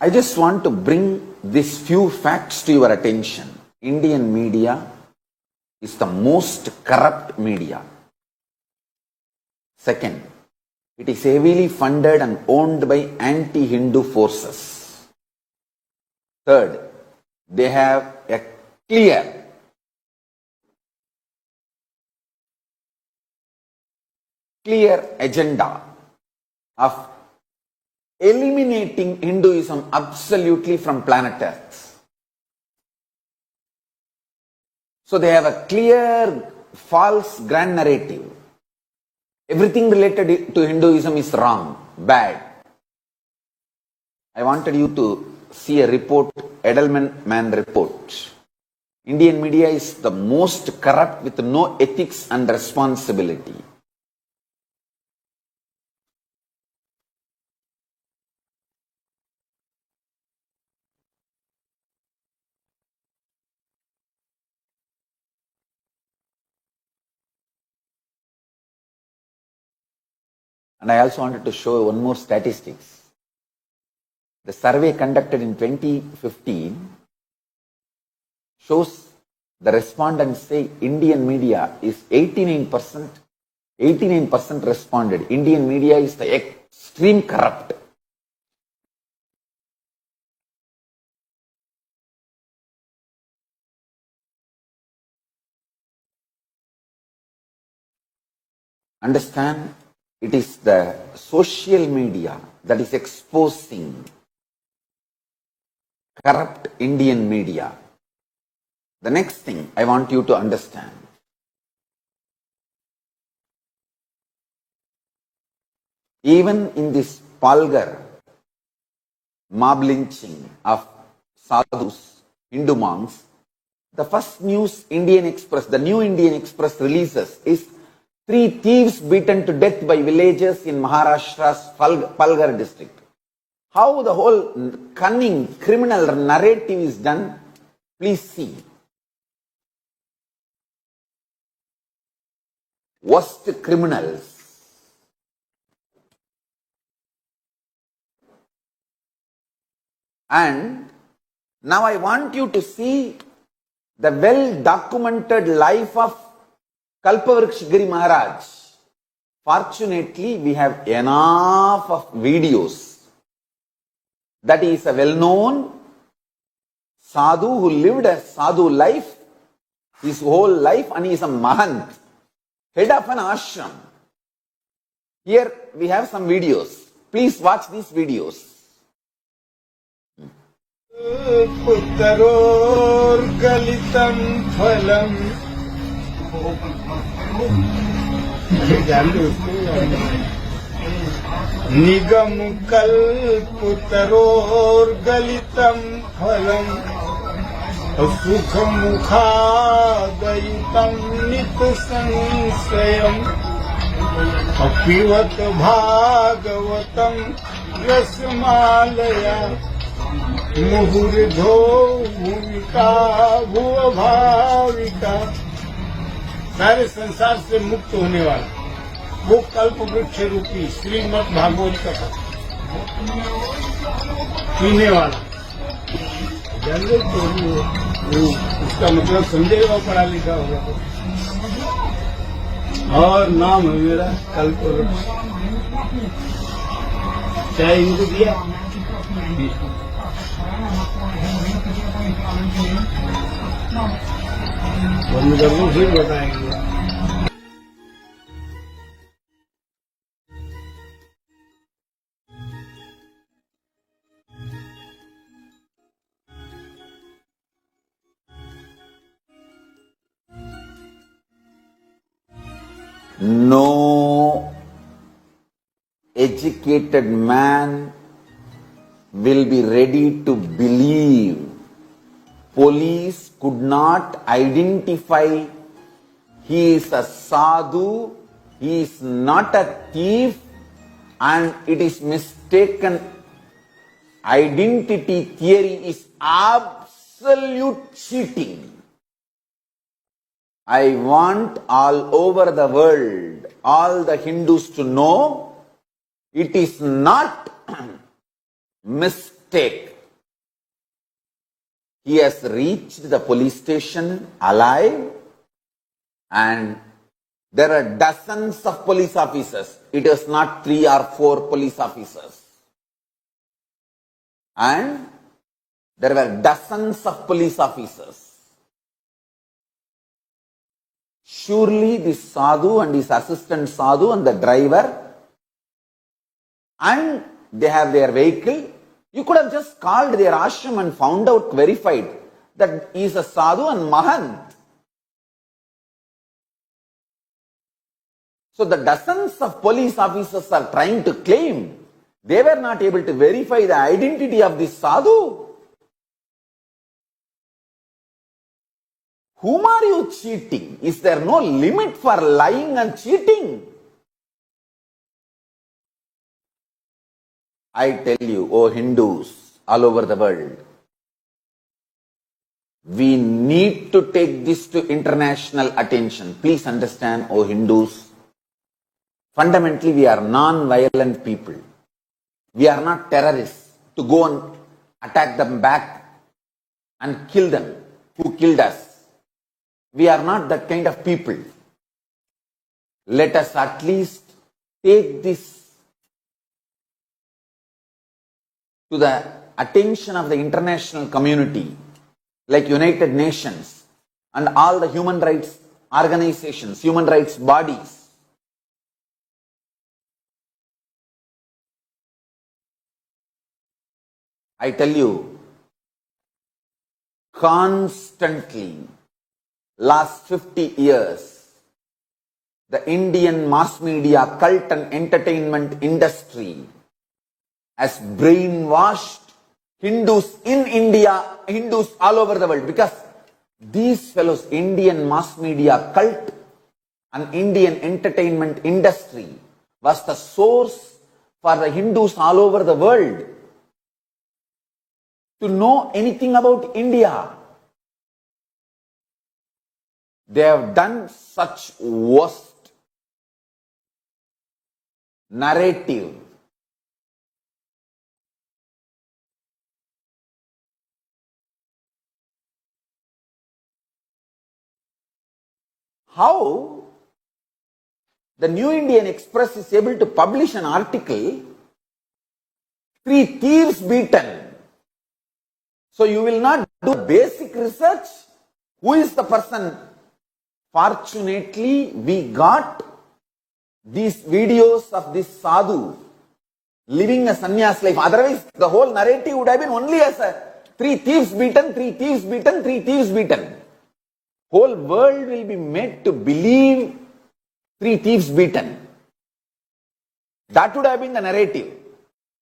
I just want to bring these few facts to your attention. Indian media is the most corrupt media. Second, it is heavily funded and owned by anti-Hindu forces. Third, they have a clear agenda of eliminating Hinduism absolutely from planet Earth. So they have a clear false grand narrative. Everything related to Hinduism is wrong, bad. I wanted you to see a report, Edelman report. Indian media is the most corrupt with no ethics and responsibility. And I also wanted to show one more statistics. The survey conducted in 2015 shows the respondents say Indian media is 89% responded. Indian media is the extreme corrupt. Understand? It is the social media that is exposing corrupt Indian media. The next thing I want you to understand. Even in this Palghar mob lynching of sadhus, Hindu monks, the first news Indian Express, the new Indian Express releases is 3 thieves beaten to death by villagers in Maharashtra's Palghar district. How the whole cunning criminal narrative is done, please see. Worst criminals. And now I want you to see the well-documented life of Kalpavriksha Giri Maharaj. Fortunately, we have enough of videos. That is a well-known sadhu who lived a sadhu life, his whole life, and he is a mahant, head of an ashram. Here we have some videos. Please watch these videos. Puttaror galitam phalam Nigam kalputaror galitam phalam Sukhamukhadayitam nitasansayam Apivat bhagavatam rasmalaya मुहुर्धो भूमिका भुव भाविका सारे संसार से मुक्त होने वाला वो कल्प वृक्ष रूपी श्रीमद् भागवत कथा पीने वाला जानते तो उसका मतलब समझेगा पढ़ा लिखा होगा और नाम है मेरा कल्प वृक्ष चाहे इनको दिया बंद कर दो फिर बताएंगे No educated man will be ready to believe. Police could not identify he is a sadhu, he is not a thief, and it is mistaken. Identity theory is absolute cheating. I want all over the world, all the Hindus to know it is not mistaken. mistake. He has reached the police station alive, and there are dozens of police officers. It is not 3 or 4 police officers. And there were dozens of police officers. Surely this sadhu and his assistant sadhu and the driver, and they have their vehicle. You could have just called their ashram and found out, verified that he is a sadhu and mahant. So the dozens of police officers are trying to claim they were not able to verify the identity of this sadhu. Whom are you cheating? Is there no limit for lying and cheating? I tell you, O Hindus all over the world, we need to take this to international attention. Please understand, O Hindus, fundamentally we are non-violent people. We are not terrorists to go and attack them back and kill them who killed us. We are not that kind of people. Let us at least take this to the attention of the international community, like United Nations and all the human rights organizations, human rights bodies. I tell you, constantly, last 50 years, the Indian mass media, cult and entertainment industry has brainwashed Hindus in India, Hindus all over the world, because these fellows, Indian mass media, cult and Indian entertainment industry was the source for the Hindus all over the world to know anything about India. They have done such worst narrative. How the New Indian Express is able to publish an article, 3 thieves beaten. So you will not do basic research. Who is the person? Fortunately, we got these videos of this sadhu living a sannyas life. Otherwise, the whole narrative would have been only as a 3 thieves beaten, 3 thieves beaten, 3 thieves beaten. Whole world will be made to believe 3 thieves beaten. That would have been the narrative.